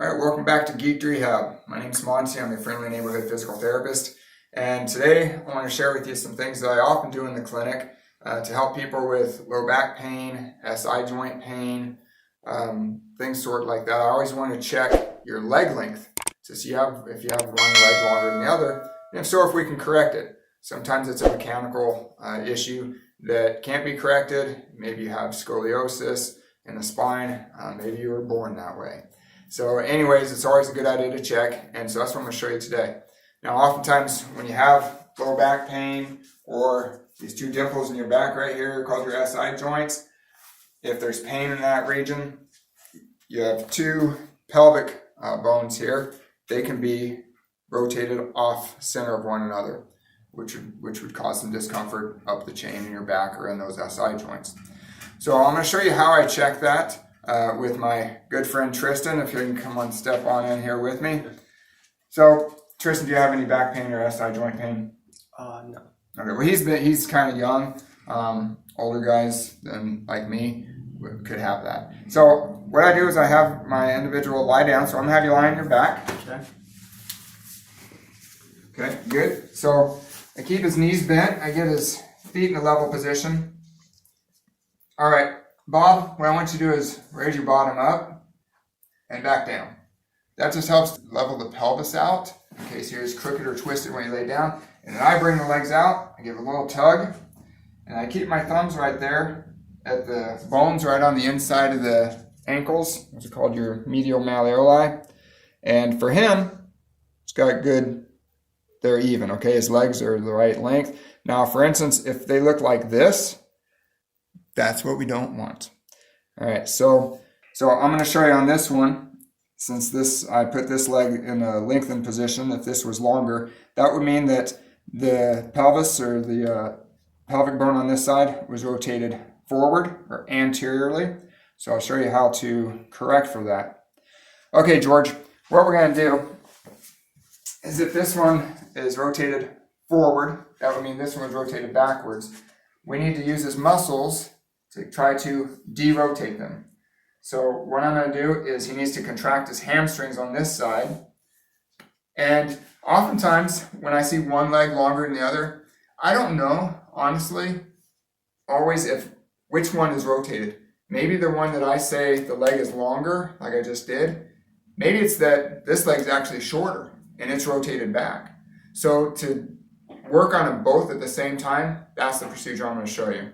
All right, welcome back to Geeked Rehab. My name's Monty. I'm a friendly neighborhood physical therapist. And today I want to share with you some things that I often do in the clinic to help people with low back pain, SI joint pain, things sort of like that. I always want to check your leg length to see if you have one leg longer than the other, and if so, if we can correct it. Sometimes it's a mechanical issue that can't be corrected. Maybe you have scoliosis in the spine. Maybe you were born that way. So anyways, it's always a good idea to check, and so that's what I'm going to show you today. Now, oftentimes when you have low back pain or these two dimples in your back right here called your SI joints, if there's pain in that region, you have two pelvic bones here. They can be rotated off center of one another, which would cause some discomfort up the chain in your back or in those SI joints. So I'm going to show you how I check that with my good friend Tristan, if you can come on, step on in here with me. So Tristan, do you have any back pain or SI joint pain? No. Okay, well he's kind of young. Older guys than like me could have that. So what I do is I have my individual lie down. So I'm gonna have you lie on your back. Okay. Okay, good. So I keep his knees bent. I get his feet in a level position. All right, Bob, what I want you to do is raise your bottom up and back down. That just helps level the pelvis out in case you're crooked or twisted when you lay down. And then I bring the legs out, I give a little tug, and I keep my thumbs right there at the bones right on the inside of the ankles. Those are called your medial malleoli. And for him, it's got good, they're even, okay? His legs are the right length. Now, for instance, if they look like this, that's what we don't want. All right, so I'm gonna show you on this one. Since I put this leg in a lengthened position, if this was longer, that would mean that the pelvis or the pelvic bone on this side was rotated forward or anteriorly. So I'll show you how to correct for that. Okay, George, what we're going to do is if this one is rotated forward, that would mean this one was rotated backwards. We need to use his muscles to try to de-rotate them. So what I'm going to do is he needs to contract his hamstrings on this side. And oftentimes when I see one leg longer than the other, I don't know, honestly, always which one is rotated. Maybe the one that I say the leg is longer, like I just did, maybe it's that this leg's actually shorter and it's rotated back. So to work on them both at the same time, that's the procedure I'm going to show you.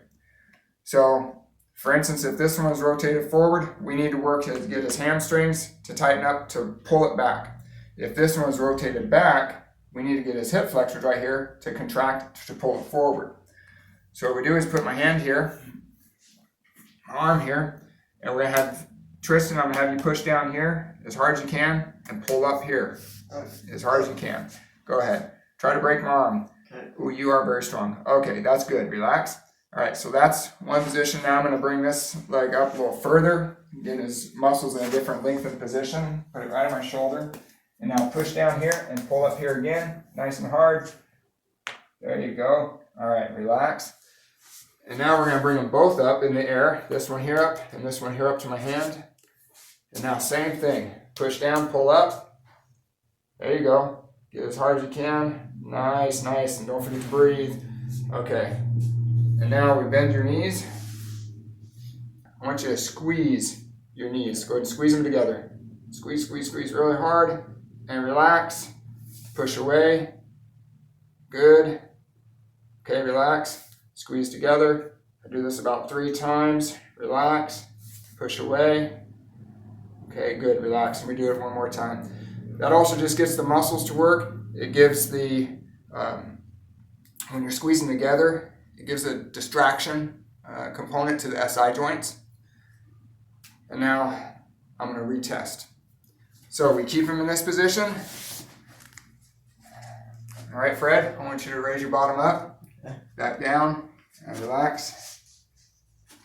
So for instance, if this one was rotated forward, we need to work to get his hamstrings to tighten up to pull it back. If this one was rotated back, we need to get his hip flexors right here to contract to pull it forward. So what we do is put my hand here, my arm here, and we're gonna have Tristan, I'm gonna have you push down here as hard as you can and pull up here as hard as you can. Go ahead. Try to break my arm. Okay. Ooh, you are very strong. Okay, that's good. Relax. All right, so that's one position. Now I'm going to bring this leg up a little further, get his muscles in a different lengthened position, put it right on my shoulder, and now push down here and pull up here again, nice and hard. There you go. All right, relax. And now we're going to bring them both up in the air, this one here up and this one here up to my hand. And now same thing, push down, pull up. There you go. Get as hard as you can. Nice, nice, and don't forget to breathe. Okay. And now we bend your knees. I want you to squeeze your knees. Go ahead and squeeze them together. Squeeze, squeeze, squeeze really hard. And relax. Push away. Good. Okay, relax. Squeeze together. I do this about 3 times. Relax. Push away. Okay, good. Relax. And we do it one more time. That also just gets the muscles to work. It gives the, when you're squeezing together, it gives a distraction component to the SI joints. And now I'm going to retest. So we keep him in this position. All right, Fred, I want you to raise your bottom up, back down, and relax.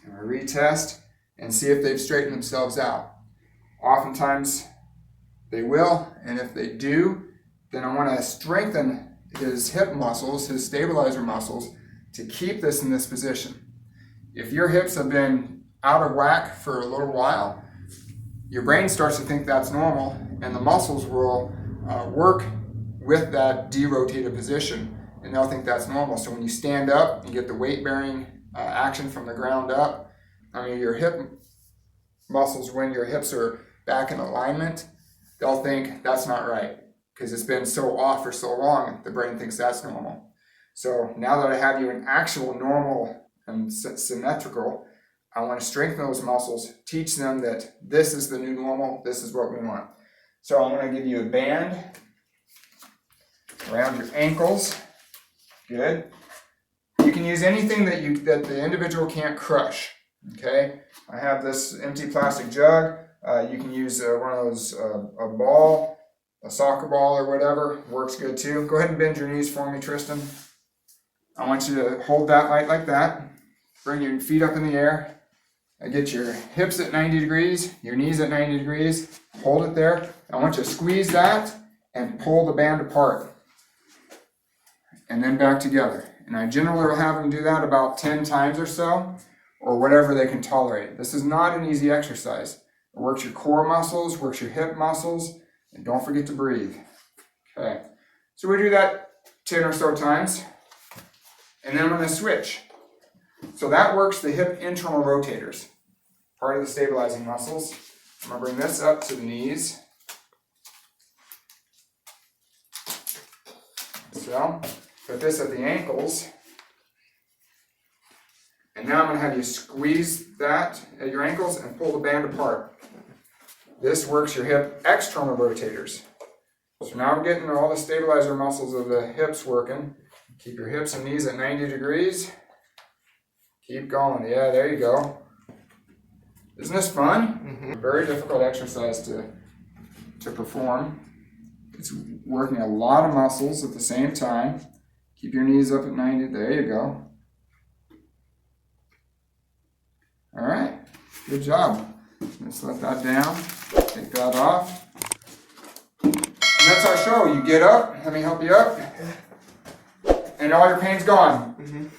And we retest and see if they've straightened themselves out. Oftentimes they will, and if they do, then I want to strengthen his hip muscles, his stabilizer muscles, to keep this in this position. If your hips have been out of whack for a little while, your brain starts to think that's normal, and the muscles will work with that derotated position, and they'll think that's normal. So when you stand up, you get the weight-bearing action from the ground up. I mean, your hip muscles, when your hips are back in alignment, they'll think that's not right because it's been so off for so long, the brain thinks that's normal. So now that I have you in actual normal and symmetrical, I want to strengthen those muscles, teach them that this is the new normal, this is what we want. So I'm going to give you a band around your ankles. Good. You can use anything that the individual can't crush. Okay. I have this empty plastic jug. You can use one of those, a ball, a soccer ball or whatever. Works good too. Go ahead and bend your knees for me, Tristan. I want you to hold that light like that. Bring your feet up in the air. Get your hips at 90 degrees, your knees at 90 degrees. Hold it there. I want you to squeeze that and pull the band apart. And then back together. And I generally will have them do that about 10 times or so, or whatever they can tolerate. This is not an easy exercise. It works your core muscles, works your hip muscles, and don't forget to breathe. Okay, so we do that 10 or so times, and then I'm going to switch. So that works the hip internal rotators, part of the stabilizing muscles. I'm going to bring this up to the knees. So, put this at the ankles. And now I'm going to have you squeeze that at your ankles and pull the band apart. This works your hip external rotators. So now we're getting all the stabilizer muscles of the hips working. Keep your hips and knees at 90 degrees. Keep going. Yeah, there you go. Isn't this fun? Very difficult exercise to perform. It's working a lot of muscles at the same time. Keep your knees up at 90. There you go. All right. Good job. Let's let that down. Take that off. And that's our show. You get up. Let me help you up. And all your pain's gone.